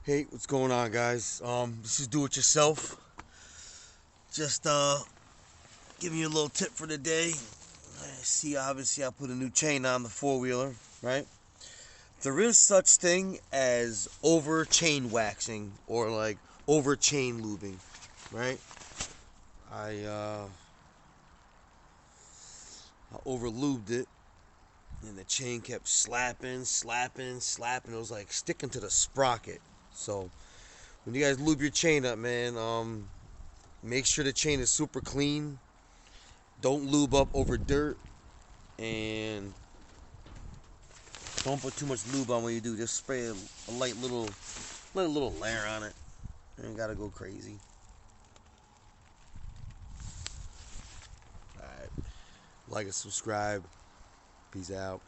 Hey, what's going on, guys? This is Do It Yourself. Just giving you a little tip for the day. See, obviously, I put a new chain on the four wheeler, right? There is such thing as over chain waxing or like over chain lubing, right? I I over lubed it, and the chain kept slapping, slapping, slapping. It was like sticking to the sprocket. So when you guys lube your chain up, man, make sure the chain is super clean. Don't lube up over dirt, and don't put too much lube on when you do. Just spray a light little, let a little layer on it. You ain't gotta go crazy. All right, like and subscribe. Peace out.